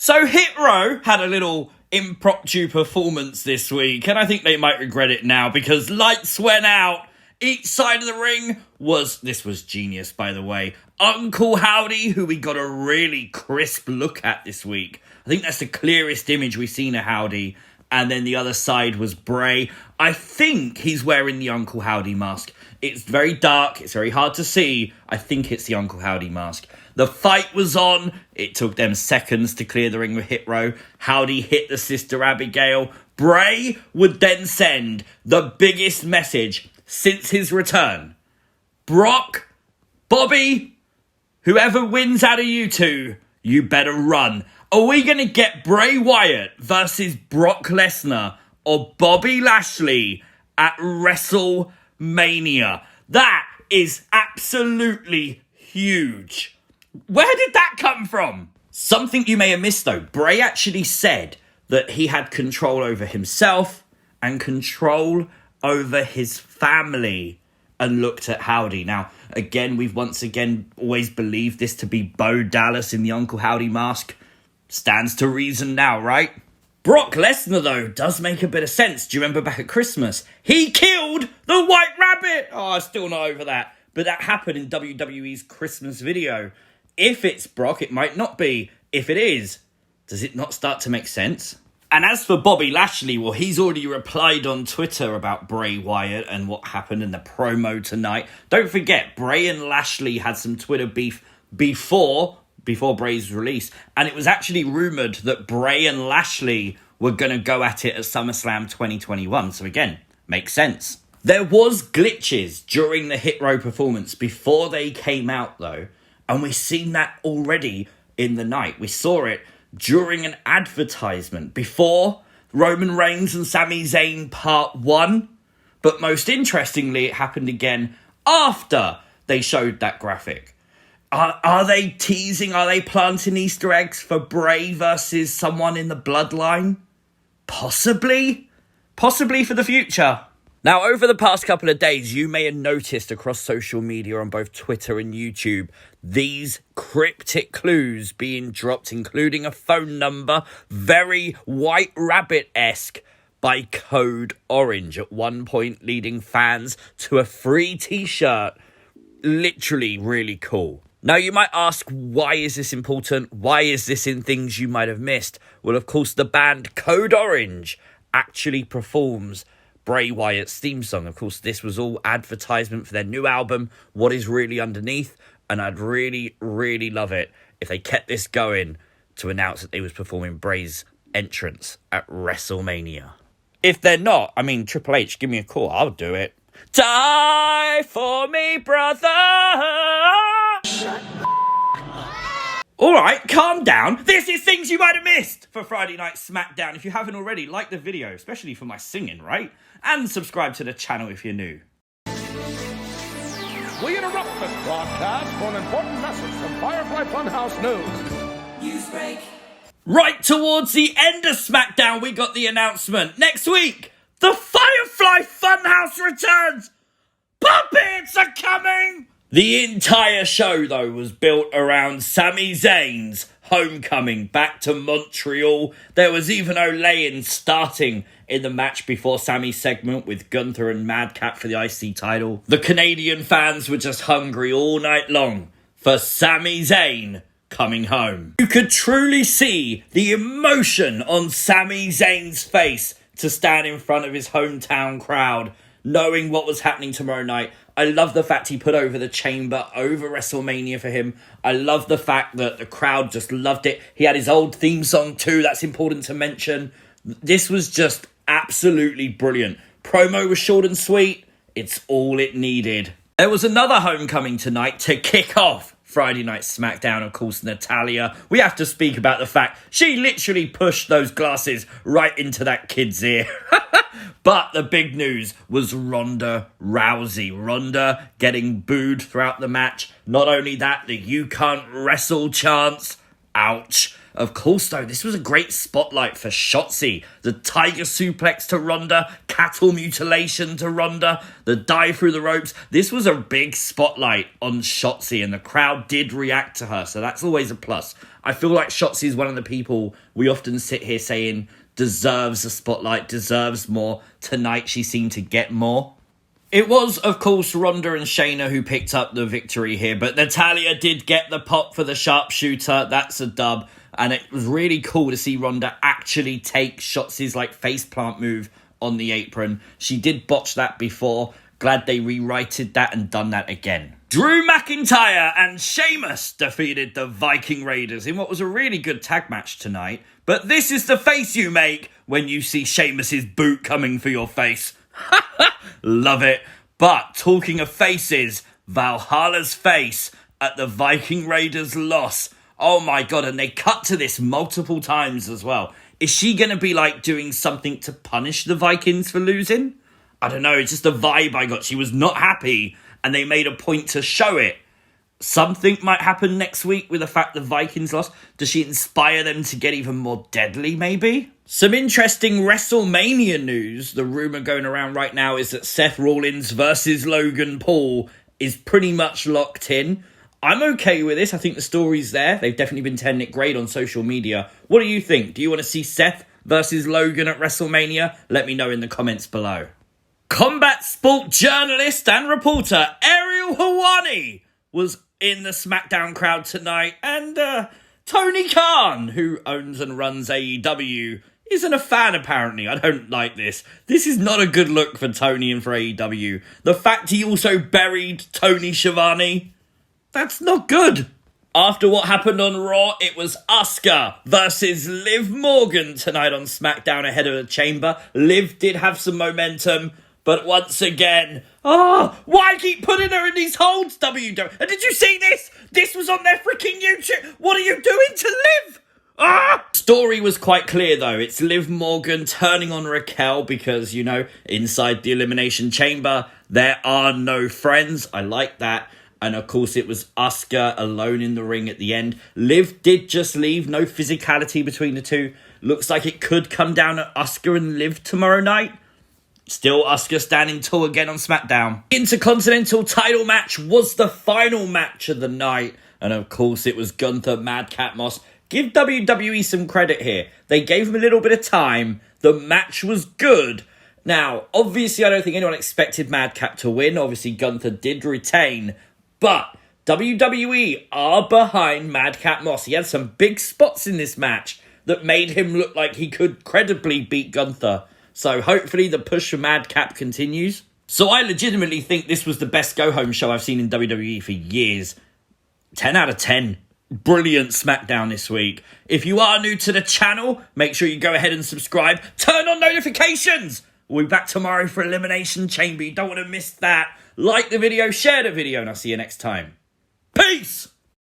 So Hit Row had a little impromptu performance this week, and I think they might regret it now because lights went out. Each side of the ring this was genius, by the way. Uncle Howdy, who we got a really crisp look at this week. I think that's the clearest image we've seen of Howdy. And then the other side was Bray. I think he's wearing the Uncle Howdy mask. It's very dark. It's very hard to see. I think it's the Uncle Howdy mask. The fight was on. It took them seconds to clear the ring with Hit Row. Howdy hit the Sister Abigail. Bray would then send the biggest message since his return. Brock, Bobby, whoever wins out of you two, you better run. Are we going to get Bray Wyatt versus Brock Lesnar or Bobby Lashley at WrestleMania? That is absolutely huge. Where did that come from? Something you may have missed though. Bray actually said that he had control over himself and control over his family and looked at Howdy. Now, again, we've once again always believed this to be Bo Dallas in the Uncle Howdy mask. Stands to reason now, right? Brock Lesnar, though, does make a bit of sense. Do you remember back at Christmas? He killed the White Rabbit! Oh, I'm still not over that. But that happened in WWE's Christmas video. If it's Brock, it might not be. If it is, does it not start to make sense? And as for Bobby Lashley, well, he's already replied on Twitter about Bray Wyatt and what happened in the promo tonight. Don't forget, Bray and Lashley had some Twitter beef before Bray's release. And it was actually rumoured that Bray and Lashley were going to go at it at SummerSlam 2021. So again, makes sense. There was glitches during the Hit Row performance before they came out, though. And we've seen that already in the night. We saw it during an advertisement before Roman Reigns and Sami Zayn Part 1. But most interestingly, it happened again after they showed that graphic. Are they teasing, are they planting Easter eggs for Bray versus someone in the bloodline? Possibly for the future. Now, over the past couple of days, you may have noticed across social media on both Twitter and YouTube, these cryptic clues being dropped, including a phone number, very White Rabbit-esque, by Code Orange, at one point leading fans to a free t-shirt. Literally really cool. Now, you might ask, why is this important? Why is this in things you might have missed? Well, of course, the band Code Orange actually performs Bray Wyatt's theme song. Of course, this was all advertisement for their new album, What Is Really Underneath, and I'd really, really love it if they kept this going to announce that they was performing Bray's entrance at WrestleMania. If they're not, I mean, Triple H, give me a call, I'll do it. Die for me, brother! Alright, calm down. This is things you might have missed for Friday Night Smackdown. If you haven't already, like the video, especially for my singing, right? And subscribe to the channel if you're new. We interrupt this broadcast for an important message from Firefly Funhouse News. Newsbreak. Right towards the end of SmackDown, we got the announcement. Next week, the Firefly Funhouse returns! Puppets are coming! The entire show, though, was built around Sami Zayn's homecoming back to Montreal. There was even Olayin starting in the match before Sami's segment with Gunther and Madcap for the IC title. The Canadian fans were just hungry all night long for Sami Zayn coming home. You could truly see the emotion on Sami Zayn's face to stand in front of his hometown crowd, knowing what was happening tomorrow night. I love the fact he put over the Chamber over WrestleMania for him. I love the fact that the crowd just loved it. He had his old theme song too, that's important to mention. This was just absolutely brilliant. Promo was short and sweet. It's all it needed. There was another homecoming tonight to kick off Friday Night SmackDown, of course, Natalya. We have to speak about the fact she literally pushed those glasses right into that kid's ear. But the big news was Ronda Rousey. Ronda getting booed throughout the match. Not only that, the "you can't wrestle" chants. Ouch. Of course, though, this was a great spotlight for Shotzi. The tiger suplex to Ronda, cattle mutilation to Ronda, the dive through the ropes. This was a big spotlight on Shotzi, and the crowd did react to her, so that's always a plus. I feel like Shotzi is one of the people we often sit here saying deserves a spotlight, deserves more. Tonight, she seemed to get more. It was, of course, Ronda and Shayna who picked up the victory here, but Natalya did get the pop for the sharpshooter. That's a dub. And it was really cool to see Ronda actually take Shotzi's faceplant move on the apron. She did botch that before. Glad they rewrited that and done that again. Drew McIntyre and Sheamus defeated the Viking Raiders in what was a really good tag match tonight. But this is the face you make when you see Sheamus's boot coming for your face. Love it. But talking of faces, Valhalla's face at the Viking Raiders' loss. Oh my god, and they cut to this multiple times as well. Is she going to be doing something to punish the Vikings for losing? I don't know, it's just a vibe I got. She was not happy and they made a point to show it. Something might happen next week with the fact the Vikings lost. Does she inspire them to get even more deadly, maybe? Some interesting WrestleMania news. The rumour going around right now is that Seth Rollins versus Logan Paul is pretty much locked in. I'm okay with this. I think the story's there. They've definitely been telling it great on social media. What do you think? Do you want to see Seth versus Logan at WrestleMania? Let me know in the comments below. Combat sport journalist and reporter Ariel Helwani was in the SmackDown crowd tonight. And Tony Khan, who owns and runs AEW, isn't a fan apparently. I don't like this. This is not a good look for Tony and for AEW. The fact he also buried Tony Schiavone, that's not good. After what happened on Raw, it was Asuka versus Liv Morgan tonight on SmackDown ahead of the Chamber. Liv did have some momentum, but once again, why keep putting her in these holds, WWE? And did you see this? This was on their freaking YouTube. What are you doing to Liv? Story was quite clear though. It's Liv Morgan turning on Raquel because, inside the Elimination Chamber, there are no friends. I like that. And of course, it was Asuka alone in the ring at the end. Liv did just leave. No physicality between the two. Looks like it could come down to Asuka and Liv tomorrow night. Still Asuka standing tall again on SmackDown. Intercontinental title match was the final match of the night. And of course, it was Gunther Madcap Moss. Give WWE some credit here. They gave him a little bit of time. The match was good. Now, obviously, I don't think anyone expected Madcap to win. Obviously, Gunther did retain. But WWE are behind Madcap Moss. He had some big spots in this match that made him look like he could credibly beat Gunther. So hopefully the push for Madcap continues. So I legitimately think this was the best go-home show I've seen in WWE for years. 10 out of 10. Brilliant SmackDown this week. If you are new to the channel, make sure you go ahead and subscribe. Turn on notifications. We'll be back tomorrow for Elimination Chamber. You don't want to miss that. Like the video, share the video, and I'll see you next time. Peace!